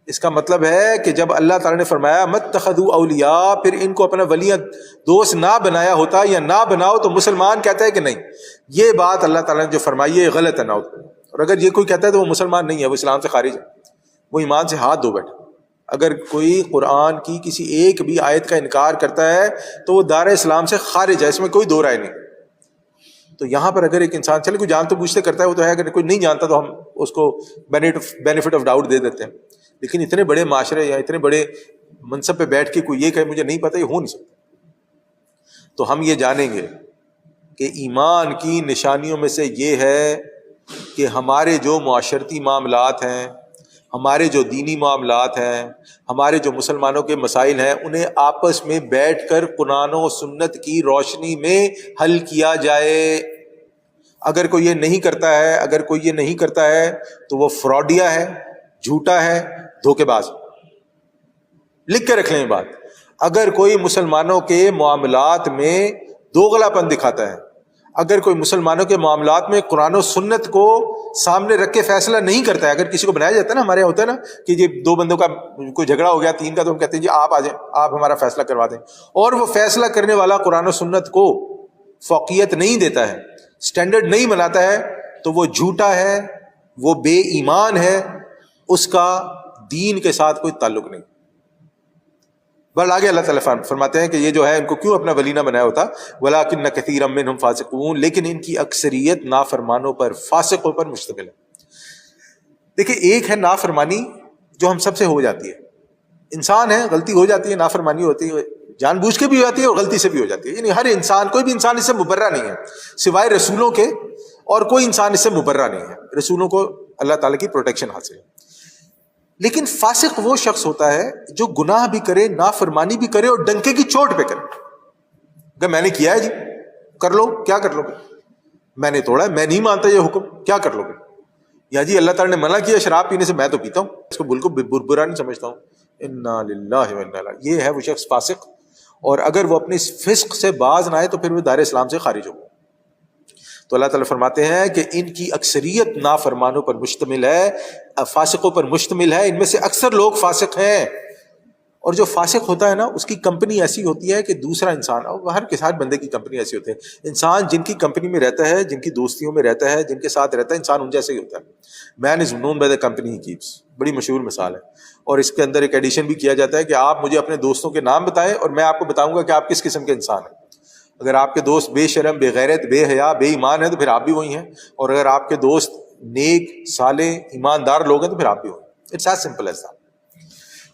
اس کا مطلب ہے کہ جب اللہ تعالیٰ نے فرمایا متخذوا اولیاء, پھر ان کو اپنا ولی دوست نہ بنایا ہوتا یا نہ بناؤ, تو مسلمان کہتا ہے کہ نہیں, یہ بات اللہ تعالیٰ نے جو فرمائی ہے غلط ہے نہ. اور اگر یہ کوئی کہتا ہے تو وہ مسلمان نہیں ہے, وہ اسلام سے خارج ہے, وہ ایمان سے ہاتھ دھو بیٹھے. اگر کوئی قرآن کی کسی ایک بھی آیت کا انکار کرتا ہے تو وہ دار اسلام سے خارج ہے, اس میں کوئی دو رائے نہیں. تو یہاں پر اگر ایک انسان چلے کوئی جان تو بوجھتے کرتا ہے وہ تو ہے, اگر کوئی نہیں جانتا تو ہم اس کو بینیفٹ آف ڈاؤٹ دے دیتے ہیں. لیکن اتنے بڑے معاشرے یا اتنے بڑے منصب پہ بیٹھ کے کوئی یہ کہے مجھے نہیں پتا, یہ ہو نہیں سکتا. تو ہم یہ جانیں گے کہ ایمان کی نشانیوں میں سے یہ ہے کہ ہمارے جو معاشرتی معاملات ہیں, ہمارے جو دینی معاملات ہیں, ہمارے جو مسلمانوں کے مسائل ہیں, انہیں آپس میں بیٹھ کر قرآن و سنت کی روشنی میں حل کیا جائے. اگر کوئی یہ نہیں کرتا ہے, اگر کوئی یہ نہیں کرتا ہے تو وہ فراڈیا ہے, جھوٹا ہے, دھوکے باز. لکھ کے رکھ لیں یہ بات. اگر کوئی مسلمانوں کے معاملات میں دوغلا پن دکھاتا ہے, اگر کوئی مسلمانوں کے معاملات میں قرآن و سنت کو سامنے رکھ کے فیصلہ نہیں کرتا ہے، اگر کسی کو بنایا جاتا ہے نا، ہمارے یہاں ہوتا ہے نا کہ یہ دو بندوں کا کوئی جھگڑا ہو گیا، تین کا، تو ہم کہتے ہیں جی آپ آ جائیں، آپ ہمارا فیصلہ کروا دیں، اور وہ فیصلہ کرنے والا قرآن و سنت کو فوقیت نہیں دیتا ہے، سٹینڈرڈ نہیں بناتا ہے، تو وہ جھوٹا ہے، وہ بے ایمان ہے، اس کا دین کے ساتھ کوئی تعلق نہیں۔ بل آگے اللہ تعالیٰ فرماتے ہیں کہ یہ جو ہے ان کو کیوں اپنا ولی نہ بنایا ہوتا، وَلَٰكِنَّ كَثِيرًا مِّنْهُمْ فَاسِقُونَ، لیکن ان کی اکثریت نافرمانوں پر، فاسقوں پر مشتمل ہے۔ دیکھیں، ایک ہے نافرمانی جو ہم سب سے ہو جاتی ہے، انسان ہے، غلطی ہو جاتی ہے، نافرمانی ہوتی ہے، جان بوجھ کے بھی ہو جاتی ہے اور غلطی سے بھی ہو جاتی ہے، یعنی ہر انسان، کوئی بھی انسان اس سے مبرہ نہیں ہے سوائے رسولوں کے، اور کوئی انسان اس سے مبرہ نہیں ہے، رسولوں کو اللہ تعالیٰ کی پروٹیکشن حاصل ہے۔ لیکن فاسق وہ شخص ہوتا ہے جو گناہ بھی کرے، نافرمانی بھی کرے، اور ڈنکے کی چوٹ پہ کرے، کہ میں نے کیا ہے جی، کر لو، کیا کر لو گے، میں نے توڑا ہے، میں نہیں مانتا یہ حکم، کیا کر لو گے، یا جی اللہ تعالیٰ نے منع کیا شراب پینے سے، میں تو پیتا ہوں، اس کو بالکل برا نہیں سمجھتا ہوں، انا للہ و انا الیہ، یہ ہے وہ شخص فاسق، اور اگر وہ اپنے اس فسق سے باز نہ آئے تو پھر وہ دار اسلام سے خارج ہوگا۔ تو اللہ تعالیٰ فرماتے ہیں کہ ان کی اکثریت نافرمانوں پر مشتمل ہے، فاسقوں پر مشتمل ہے، ان میں سے اکثر لوگ فاسق ہیں، اور جو فاسق ہوتا ہے نا، اس کی کمپنی ایسی ہوتی ہے کہ دوسرا انسان، ہر بندے کی کمپنی ایسی ہوتی ہے، انسان جن کی کمپنی میں رہتا ہے، جن کی دوستیوں میں رہتا ہے، جن کے ساتھ رہتا ہے، انسان ان جیسے ہی ہوتا ہے۔ Man is known by the company he keeps, بڑی مشہور مثال ہے، اور اس کے اندر ایک ایڈیشن بھی کیا جاتا ہے کہ آپ مجھے اپنے دوستوں کے نام بتائیں اور میں آپ کو بتاؤں گا کہ آپ کس قسم کے انسان ہیں۔ اگر آپ کے دوست بے شرم، بے غیرت، بے حیا، بے ایمان ہیں تو پھر آپ بھی وہی ہیں، اور اگر آپ کے دوست نیک، صالح، ایماندار لوگ ہیں تو پھر آپ بھی وہی ہیں۔ It's as simple as that.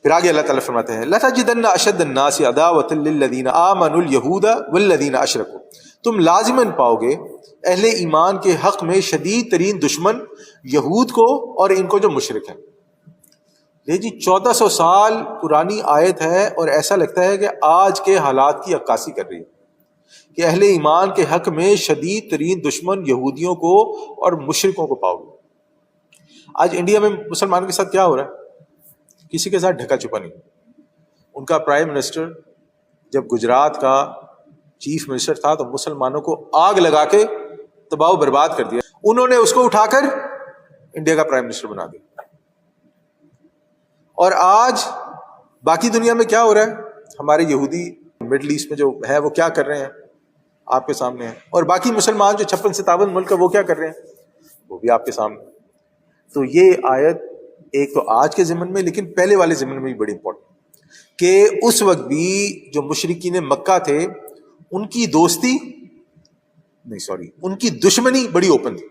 پھر آگے اللہ تعالیٰ فرماتے ہیں لَتَجِدَنَّ أَشَدَّ النَّاسِ عَدَاوَةً لِلَّذِينَ آمَنُوا الْيَهُودَ وَالَّذِينَ أَشْرَكُوا، تم لازماً پاؤ گے اہل ایمان کے حق میں شدید ترین دشمن یہود کو اور ان کو جو مشرک ہیں۔ یہ جی 1400 سال پرانی آیت ہے، اور ایسا لگتا ہے کہ آج کے حالات کی عکاسی کر رہی ہے کہ اہل ایمان کے حق میں شدید ترین دشمن یہودیوں کو اور مشرکوں کو پاؤ گے۔ آج انڈیا میں مسلمانوں کے ساتھ کیا ہو رہا ہے؟ کسی کے ساتھ ڈھکا چھپا نہیں۔ ان کا پرائم منسٹر جب گجرات کا چیف منسٹر تھا تو مسلمانوں کو آگ لگا کے تباہ و برباد کر دیا، انہوں نے اس کو اٹھا کر انڈیا کا پرائم منسٹر بنا دیا۔ اور آج باقی دنیا میں کیا ہو رہا ہے؟ ہمارے یہودی مڈل ایسٹ میں جو ہے وہ کیا کر رہے ہیں آپ کے سامنے ہیں، اور باقی مسلمان جو 56-57 ملک ہے وہ کیا کر رہے ہیں، وہ بھی آپ کے سامنے۔ تو یہ آیت ایک تو آج کے زمن میں، لیکن پہلے والے زمن میں بھی بڑی امپورٹنٹ، کہ اس وقت بھی جو مشرکین مکہ تھے ان کی دوستی ان کی دشمنی بڑی اوپن تھی۔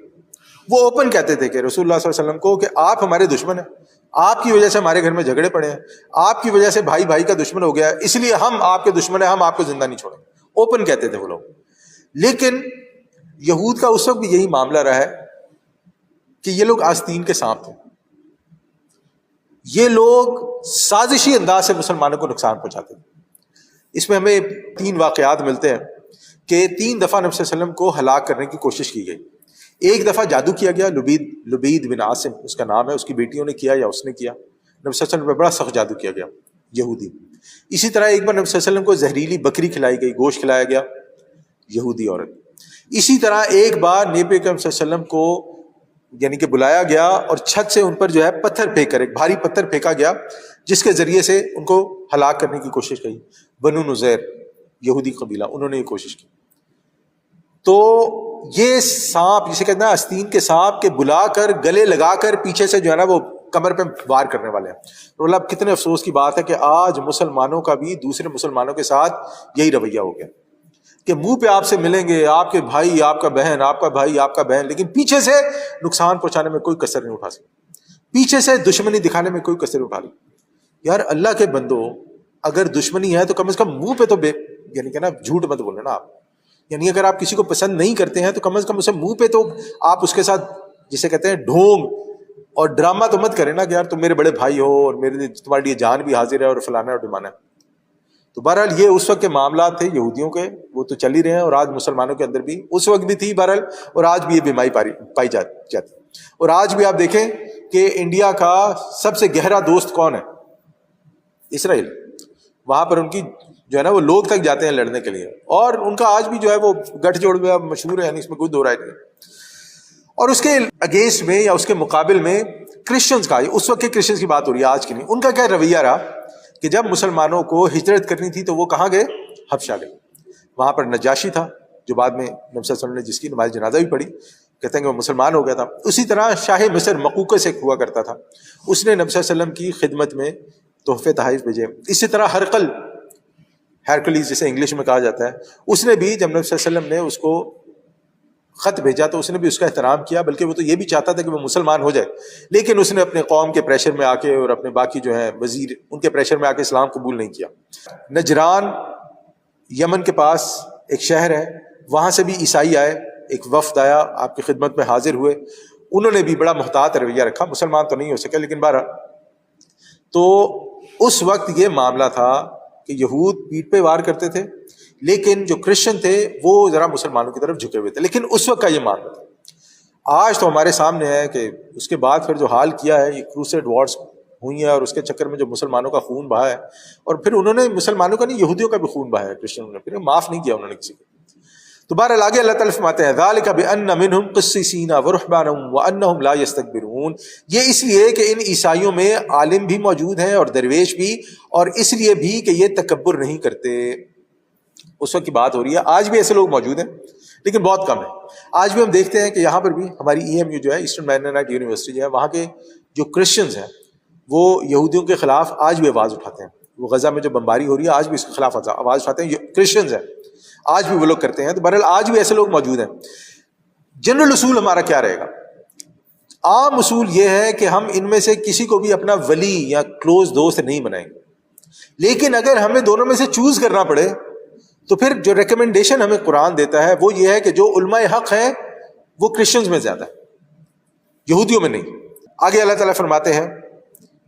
وہ اوپن کہتے تھے کہ رسول اللہ صلی اللہ علیہ وسلم کو کہ آپ ہمارے دشمن ہیں، آپ کی وجہ سے ہمارے گھر میں جھگڑے پڑے ہیں، آپ کی وجہ سے بھائی بھائی کا دشمن ہو گیا ہے، اس لیے ہم آپ کے دشمن ہیں، ہم آپ کو زندہ نہیں چھوڑیں گے۔ اوپن کہتے تھے وہ لوگ۔ لیکن یہود کا اس وقت بھی یہی معاملہ رہا ہے کہ یہ لوگ آستین کے سانپ تھے، یہ لوگ سازشی انداز سے مسلمانوں کو نقصان پہنچاتے تھے۔ اس میں ہمیں 3 واقعات ملتے ہیں کہ 3 دفعہ نبی صلی اللہ علیہ وسلم کو ہلاک کرنے کی کوشش کی گئی۔ ایک دفعہ جادو کیا گیا، لبید بن عاصم اس کا نام ہے، اس کی بیٹیوں نے کیا یا اس نے کیا، نبی صلی اللہ علیہ وسلم پہ بڑا سخت جادو کیا گیا، یہودی۔ اسی طرح ایک بار نبی صلی اللہ علیہ وسلم کو زہریلی بکری کھلائی گئی، گوشت کھلایا گیا، یہودی عورت۔ اسی طرح ایک بار نبی اکرم صلی اللہ علیہ وسلم کو یعنی کہ بلایا گیا اور چھت سے ان پر جو ہے پتھر پھینک کر، ایک بھاری پتھر پھینکا گیا جس کے ذریعے سے ان کو ہلاک کرنے کی کوشش کی۔ بنو نذیر یہودی قبیلہ، انہوں نے یہ کوشش کی۔ تو یہ سانپ جسے کہتے ہیں آستین کے سانپ کے بلا کر گلے لگا کر پیچھے سے جو ہے نا وہ کمر پہ وار کرنے والے ہیں۔ تو اللہ کتنے افسوس کی بات ہے کہ آج مسلمانوں کا بھی دوسرے مسلمانوں کے ساتھ یہی رویہ ہو گیا کہ منہ پہ آپ سے ملیں گے، آپ کے بھائی، آپ کا بہن، آپ کا بھائی، آپ کا بہن، لیکن پیچھے سے نقصان پہنچانے میں کوئی کسر نہیں اٹھا سکتے، پیچھے سے دشمنی دکھانے میں کوئی کسر اٹھا لی۔ یار اللہ کے بندو، اگر دشمنی ہے تو کم از کم منہ پہ تو یعنی کہ نا جھوٹ مت بولے نا آپ، یعنی اگر آپ کسی کو پسند نہیں کرتے ہیں تو کم از کم اسے منہ پہ تو آپ اس کے ساتھ جسے کہتے ہیں ڈھونگ اور ڈرامہ تو مت کریں نا کہ یار تم میرے بڑے بھائی ہو اور میرے تمہارے لیے جان بھی حاضر ہے اور فلانا اور ڈمانا ہے۔ تو بہرحال یہ اس وقت کے معاملات تھے یہودیوں کے، وہ تو چل ہی رہے ہیں، اور آج مسلمانوں کے اندر بھی اس وقت بھی تھی بہرحال، اور آج بھی یہ بیماری پائی جاتی۔ اور آج بھی آپ دیکھیں کہ انڈیا کا سب سے گہرا دوست کون ہے؟ اسرائیل۔ وہاں پر ان کی جو ہے نا وہ لوگ تک جاتے ہیں لڑنے کے لیے, اور ان کا آج بھی جو ہے وہ گٹھ جوڑ میں مشہور ہے, یعنی اس میں کوئی دو رائے نہیں. اور اس کے اگینسٹ میں یا اس کے مقابل میں کرسچنز کا, اس وقت کے کرسچنز کی بات ہو رہی ہے, آج کی نہیں, ان کا کیا رویہ رہا کہ جب مسلمانوں کو ہجرت کرنی تھی تو وہ کہاں گئے؟ حبشہ گئے. وہاں پر نجاشی تھا جو بعد میں نبی صلی اللہ علیہ وسلم نے جس کی نماز جنازہ بھی پڑھی, کہتے ہیں کہ وہ مسلمان ہو گیا تھا. اسی طرح شاہ مصر مقوقس ایک ہوا کرتا تھا, اس نے نبی صلی اللہ علیہ وسلم کی خدمت میں تحفے تحائف بھیجے. اسی طرح ہرکلیز جسے انگلش میں کہا جاتا ہے, اس نے بھی جب نبی صلی اللہ علیہ وسلم نے اس کو خط بھیجا تو اس نے بھی اس کا احترام کیا, بلکہ وہ تو یہ بھی چاہتا تھا کہ وہ مسلمان ہو جائے, لیکن اس نے اپنے قوم کے پریشر میں آ کے اور اپنے باقی جو ہیں وزیر ان کے پریشر میں آ کے اسلام قبول نہیں کیا. نجران یمن کے پاس ایک شہر ہے, وہاں سے بھی عیسائی آئے, ایک وفد آیا, آپ کی خدمت میں حاضر ہوئے. انہوں نے بھی بڑا محتاط رویہ رکھا, مسلمان تو نہیں ہو سکے لیکن بہرحال. تو اس وقت یہ معاملہ تھا کہ یہود پیٹھ پہ وار کرتے تھے, لیکن جو کرسچن تھے وہ ذرا مسلمانوں کی طرف جھکے ہوئے تھے. لیکن اس وقت کا یہ معاملہ تھا. آج تو ہمارے سامنے ہے کہ اس کے بعد پھر جو حال کیا ہے, یہ کروسیڈ وارز ہوئی ہیں, اور اس کے چکر میں جو مسلمانوں کا خون بہا ہے, اور پھر انہوں نے مسلمانوں کا نہیں یہودیوں کا بھی خون بہا ہے, کرسچنوں نے پھر معاف نہیں کیا انہوں نے کسی کو. تو بہرحال آگے اللہ تعالیٰ فرماتے ہیں ذالک بان منہم قسیسین ورہبانا وانہم لا یستکبرون, یہ اس لیے کہ ان عیسائیوں میں عالم بھی موجود ہیں اور درویش بھی, اور اس لیے بھی کہ یہ تکبر نہیں کرتے. اس وقت کی بات ہو رہی ہے, آج بھی ایسے لوگ موجود ہیں لیکن بہت کم ہیں. آج بھی ہم دیکھتے ہیں کہ یہاں پر بھی ہماری EMU جو ہے, ایسٹرن مینونائٹ یونیورسٹی جو ہے, وہاں کے جو کرسچنز ہیں وہ یہودیوں کے خلاف آج بھی آواز اٹھاتے ہیں. وہ غزہ میں جو بمباری ہو رہی ہے آج بھی اس کے خلاف آواز اٹھاتے ہیں, کرسچنز ہیں, آج بھی وہ لوگ کرتے ہیں. تو بہرحال آج بھی ایسے لوگ موجود ہیں. جنرل اصول ہمارا کیا رہے گا؟ عام اصول یہ ہے کہ ہم ان میں سے کسی کو بھی اپنا ولی یا کلوز دوست نہیں بنائیں گے, لیکن اگر ہمیں دونوں میں سے چوز کرنا پڑے تو پھر جو ریکمنڈیشن ہمیں قرآن دیتا ہے وہ یہ ہے کہ جو علماء حق ہیں وہ کرسچنز میں زیادہ ہے, یہودیوں میں نہیں. آگے اللہ تعالیٰ فرماتے ہیں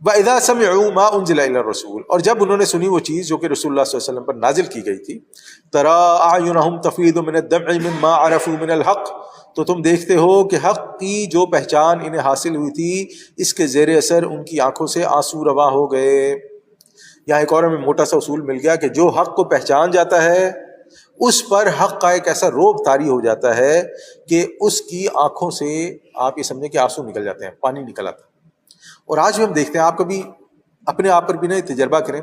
وَإِذَا سَمِعُوا مَا أُنزِلَ إِلَى الرَّسُولِ, اور جب انہوں نے سنی وہ چیز جو کہ رسول اللہ صلی اللہ علیہ وسلم پر نازل کی گئی تھی, تَرَىٰ أَعْيُنَهُمْ تَفِيضُ مِنَ الدَّمْعِ مِمَّا عَرَفُوا مِنَ الْحَقِّ, تو تم دیکھتے ہو کہ حق کی جو پہچان انہیں حاصل ہوئی تھی اس کے زیر اثر ان کی آنکھوں سے آنسو رواں ہو گئے. یہاں ایک اور ہمیں موٹا سا اصول مل گیا کہ جو حق کو پہچان جاتا ہے اس پر حق کا ایک ایسا روب طاری ہو جاتا ہے کہ اس کی آنکھوں سے آپ یہ سمجھیں کہ آنسو نکل جاتے ہیں, پانی نکل آتا ہے. اور آج بھی ہم دیکھتے ہیں, آپ کبھی اپنے آپ پر بھی نہ تجربہ کریں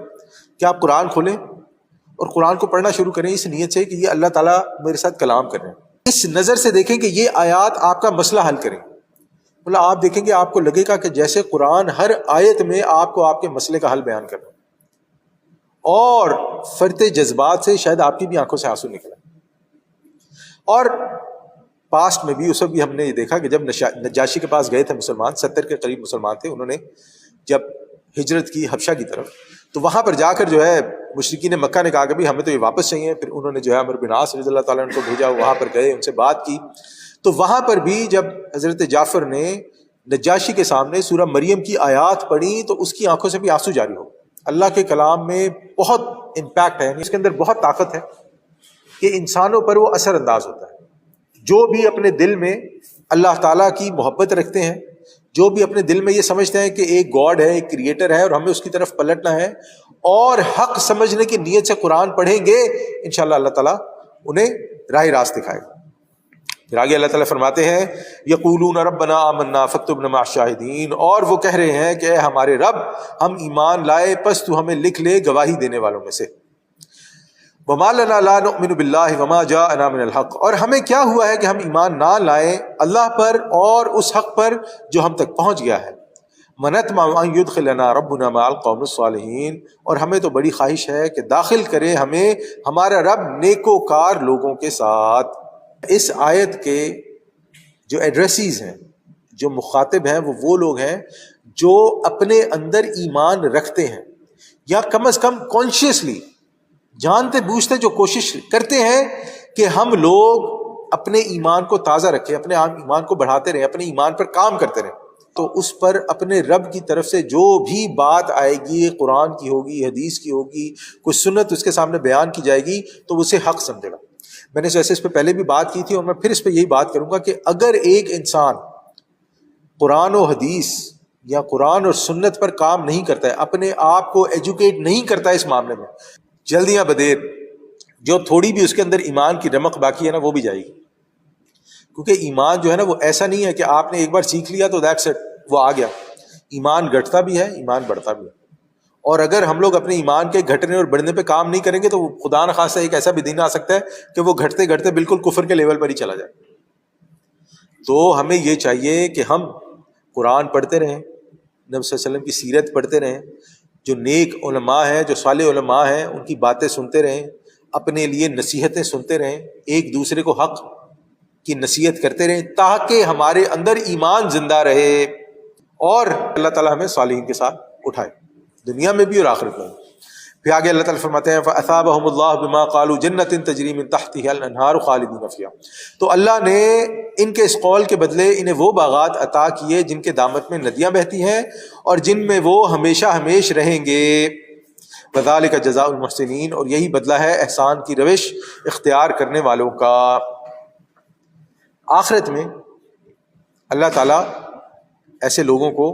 کہ آپ قرآن کھولیں اور قرآن کو پڑھنا شروع کریں اس نیت سے کہ یہ اللہ تعالیٰ میرے ساتھ کلام کر رہے ہیں, اس نظر سے دیکھیں کہ یہ آیات آپ کا مسئلہ حل کریں. مطلب آپ دیکھیں گے, آپ کو لگے گا کہ جیسے قرآن ہر آیت میں آپ کو آپ کے مسئلے کا حل بیان کر رہا ہے, اور فرتے جذبات سے شاید آپ کی بھی آنکھوں سے آنسو نکلا. اور پاسٹ میں بھی اس وقت بھی ہم نے یہ دیکھا کہ جب نجاشی کے پاس گئے تھے مسلمان, 70 کے قریب مسلمان تھے, انہوں نے جب ہجرت کی حبشہ کی طرف, تو وہاں پر جا کر جو ہے مشرکین مکہ نے کہا کہ بھی ہمیں تو یہ واپس چاہیے. پھر انہوں نے جو ہے عمرو بن عاص رضی اللہ تعالیٰ عنہ کو بھیجا, وہاں پر گئے, ان سے بات کی. تو وہاں پر بھی جب حضرت جعفر نے نجاشی کے سامنے سورہ مریم کی آیات پڑھی تو اس کی آنکھوں سے بھی آنسو جاری ہو. اللہ کے کلام میں بہت امپیکٹ ہے, اس کے اندر بہت طاقت ہے کہ انسانوں پر وہ اثر انداز ہوتا ہے. جو بھی اپنے دل میں اللہ تعالیٰ کی محبت رکھتے ہیں, جو بھی اپنے دل میں یہ سمجھتے ہیں کہ ایک گاڈ ہے, ایک کریٹر ہے اور ہمیں اس کی طرف پلٹنا ہے, اور حق سمجھنے کی نیت سے قرآن پڑھیں گے, انشاءاللہ اللہ تعالیٰ انہیں راہ راست دکھائے گا. پھر آگے اللہ تعالیٰ فرماتے ہیں یقولون ربنا آمنا فاکتبنا مع الشاہدین, اور وہ کہہ رہے ہیں کہ اے ہمارے رب ہم ایمان لائے پس تو ہمیں لکھ لے گواہی دینے والوں میں سے. وما لنا لا نؤمن باللہ وما جاءنا من الحق, اور ہمیں کیا ہوا ہے کہ ہم ایمان نہ لائیں اللہ پر اور اس حق پر جو ہم تک پہنچ گیا ہے. ونطمع ان يدخلنا ربنا مع القوم الصالحین, اور ہمیں تو بڑی خواہش ہے کہ داخل کرے ہمیں ہمارا رب نیکوکار لوگوں کے ساتھ. اس آیت کے جو ایڈریسیز ہیں, جو مخاطب ہیں, وہ لوگ ہیں جو اپنے اندر ایمان رکھتے ہیں, یا کم از کم کانشیسلی جانتے بوجھتے جو کوشش کرتے ہیں کہ ہم لوگ اپنے ایمان کو تازہ رکھیں, اپنے ایمان کو بڑھاتے رہیں, اپنے ایمان پر کام کرتے رہیں. تو اس پر اپنے رب کی طرف سے جو بھی بات آئے گی, قرآن کی ہوگی, حدیث کی ہوگی, کوئی سنت اس کے سامنے بیان کی جائے گی, تو اسے حق سمجھے گا. میں نے جیسے اس پہ پہلے بھی بات کی تھی اور میں پھر اس پہ یہی بات کروں گا کہ اگر ایک انسان قرآن و حدیث یا قرآن اور سنت پر کام نہیں کرتا ہے، اپنے آپ کو ایجوکیٹ نہیں کرتا ہے اس معاملے میں، جلدیاں بدیر جو تھوڑی بھی اس کے اندر ایمان کی رمق باقی ہے نا وہ بھی جائے گی. کیونکہ ایمان جو ہے نا وہ ایسا نہیں ہے کہ آپ نے ایک بار سیکھ لیا تو دیٹس اٹ، وہ آ گیا. ایمان گھٹتا بھی ہے، ایمان بڑھتا بھی ہے. اور اگر ہم لوگ اپنے ایمان کے گھٹنے اور بڑھنے پہ کام نہیں کریں گے تو خدا نخواستہ ایک ایسا بھی دن آ سکتا ہے کہ وہ گھٹتے گھٹتے بالکل کفر کے لیول پر ہی چلا جائے. تو ہمیں یہ چاہیے کہ ہم قرآن پڑھتے رہیں، نبی صلی اللہ علیہ وسلم کی سیرت پڑھتے رہیں، جو نیک علماء ہیں، جو صالح علماء ہیں، ان کی باتیں سنتے رہیں، اپنے لیے نصیحتیں سنتے رہیں، ایک دوسرے کو حق کی نصیحت کرتے رہیں تاکہ ہمارے اندر ایمان زندہ رہے اور اللہ تعالیٰ ہمیں صالحین کے ساتھ اٹھائے دنیا میں بھی اور آخرت میں بھی. پھر آگے اللہ تعالیٰ فرماتے ہیں فَأَثَابَهُمُ اللَّهُ بِمَا قَالُوا جَنَّةٍ تَجْرِي مِن تَحْتِهَا الْأَنْهَارُ خَالِدِينَ فِيهَا. تو اللہ نے ان کے اس قول کے بدلے انہیں وہ باغات عطا کیے جن کے دامن میں ندیاں بہتی ہیں اور جن میں وہ ہمیشہ ہمیش رہیں گے. وَذَلِكَ جَزَاءُ الْمُحْسِنِينَ، اور یہی بدلہ ہے احسان کی روش اختیار کرنے والوں کا. آخرت میں اللہ تعالیٰ ایسے لوگوں کو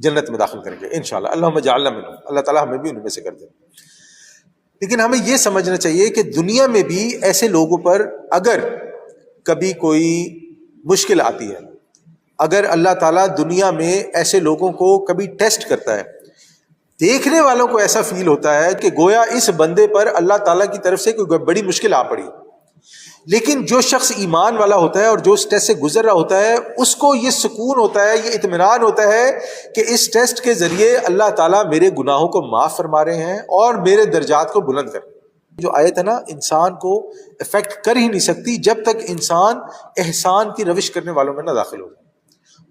جنت میں داخل کریں گے انشاءاللہ. اللہم اجعلنا منہم، اللہ تعالیٰ ہمیں بھی ان میں سے کر دے. لیکن ہمیں یہ سمجھنا چاہیے کہ دنیا میں بھی ایسے لوگوں پر اگر کبھی کوئی مشکل آتی ہے، اگر اللہ تعالیٰ دنیا میں ایسے لوگوں کو کبھی ٹیسٹ کرتا ہے، دیکھنے والوں کو ایسا فیل ہوتا ہے کہ گویا اس بندے پر اللہ تعالیٰ کی طرف سے کوئی بڑی مشکل آ پڑی. لیکن جو شخص ایمان والا ہوتا ہے اور جو اس ٹیسٹ سے گزر رہا ہوتا ہے، اس کو یہ سکون ہوتا ہے، یہ اطمینان ہوتا ہے کہ اس ٹیسٹ کے ذریعے اللہ تعالیٰ میرے گناہوں کو معاف فرما رہے ہیں اور میرے درجات کو بلند کر رہے ہیں. جو آیت ہے نا انسان کو افیکٹ کر ہی نہیں سکتی جب تک انسان احسان کی روش کرنے والوں میں نہ داخل ہو جائے،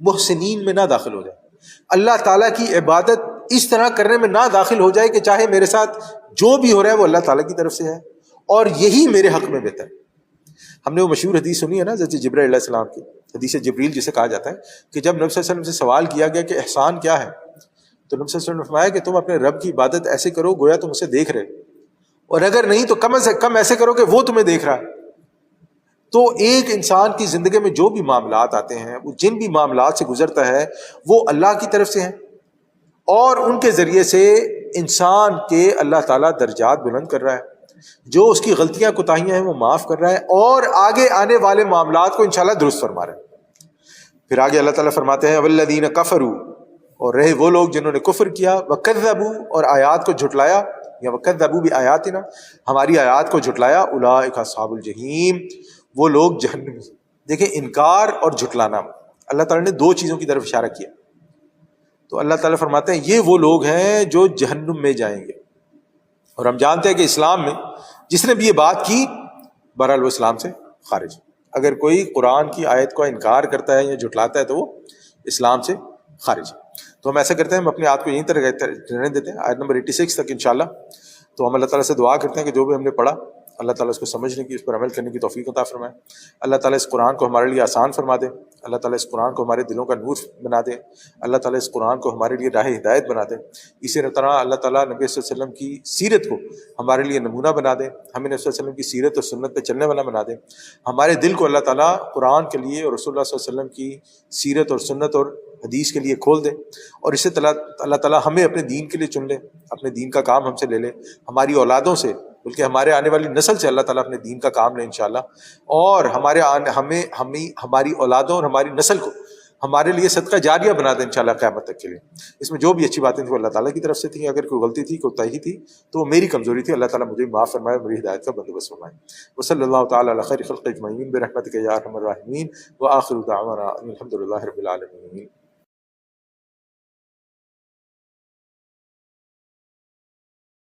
محسنین میں نہ داخل ہو جائے، اللہ تعالیٰ کی عبادت اس طرح کرنے میں نہ داخل ہو جائے کہ چاہے میرے ساتھ جو بھی ہو رہا ہے وہ اللہ تعالیٰ کی طرف سے ہے اور یہی میرے حق میں بہتر ہے. ہم نے وہ مشہور حدیث سنی ہے نا حضرت جبرائیل علیہ السلام کی، حدیث جبریل جسے کہا جاتا ہے، کہ جب نبی صلی اللہ علیہ وسلم سے سوال کیا گیا کہ احسان کیا ہے تو نبی صلی اللہ علیہ وسلم نے فرمایا کہ تم اپنے رب کی عبادت ایسے کرو گویا تم اسے دیکھ رہے، اور اگر نہیں تو کم سے کم ایسے کرو کہ وہ تمہیں دیکھ رہا ہے. تو ایک انسان کی زندگی میں جو بھی معاملات آتے ہیں، وہ جن بھی معاملات سے گزرتا ہے وہ اللہ کی طرف سے ہیں اور ان کے ذریعے سے انسان کے اللہ تعالیٰ درجات بلند کر رہا ہے، جو اس کی غلطیاں کوتاہیاں ہیں وہ معاف کر رہا ہے اور آگے آنے والے معاملات کو انشاءاللہ درست فرما رہا ہے. پھر آگے اللہ تعالیٰ فرماتے ہیں والذین کفروا، اور رہے وہ لوگ جنہوں نے کفر کیا، وکذبوا، اور آیات کو جھٹلایا، یا وکذبوا بآیاتنا، ہماری آیات کو جھٹلایا، اولئک اصحاب الجحیم، وہ لوگ جہنم. دیکھیں انکار اور جھٹلانا، اللہ تعالیٰ نے دو چیزوں کی طرف اشارہ کیا. تو اللہ تعالیٰ فرماتے ہیں یہ وہ لوگ ہیں جو جہنم میں جائیں گے. اور ہم جانتے ہیں کہ اسلام میں جس نے بھی یہ بات کی بہرحال وہ اسلام سے خارج. اگر کوئی قرآن کی آیت کا انکار کرتا ہے یا جھٹلاتا ہے تو وہ اسلام سے خارج. تو ہم ایسا کرتے ہیں، ہم اپنے آپ کو یہیں طرح رہنے دیتے ہیں آیت نمبر 86 تک انشاءاللہ. تو ہم اللہ تعالیٰ سے دعا کرتے ہیں کہ جو بھی ہم نے پڑھا اللہ تعالیٰ اس کو سمجھنے کی، اس پر عمل کرنے کی توفیق عطا فرمائے. اللہ تعالیٰ اس قرآن کو ہمارے لیے آسان فرما دے. اللہ تعالیٰ اس قرآن کو ہمارے دلوں کا نور بنا دے. اللہ تعالیٰ اس قرآن کو ہمارے لیے راہ ہدایت بنا دے. اسی طرح اللہ تعالیٰ نبی صلی اللہ علیہ وسلم کی سیرت کو ہمارے لیے نمونہ بنا دے. ہمیں نبی صلی اللہ علیہ وسلم کی سیرت اور سنت پہ چلنے والا بنا دے. ہمارے دل کو اللہ تعالیٰ قرآن کے لیے اور رسول اللہ صلی اللہ علیہ وسلم کی سیرت اور سنت اور حدیث کے لیے کھول دے. اور اسے اللہ تعالیٰ ہمیں اپنے دین کے لیے چن لے، اپنے دین کا کام ہم سے لے لے، ہماری اولادوں سے بلکہ ہمارے آنے والی نسل سے اللہ تعالیٰ اپنے دین کا کام لے انشاءاللہ. اور ہماری اولادوں اور ہماری نسل کو ہمارے لیے صدقہ جاریہ بنا دیں انشاءاللہ قیامت تک کے لیے. اس میں جو بھی اچھی باتیں تھیں وہ اللہ تعالیٰ کی طرف سے تھیں. اگر کوئی غلطی تھی، کوئی تاہی تھی تو وہ میری کمزوری تھی. اللہ تعالیٰ مجھے معاف فرمائے، میری ہدایت کا بندوبست فرمائے. وصلی اللہ تعالیٰ علی خیر خلق اجمعین برحمتک یا ارحم الراحمین وآخر دعوانا الحمد للہ رب العالمین.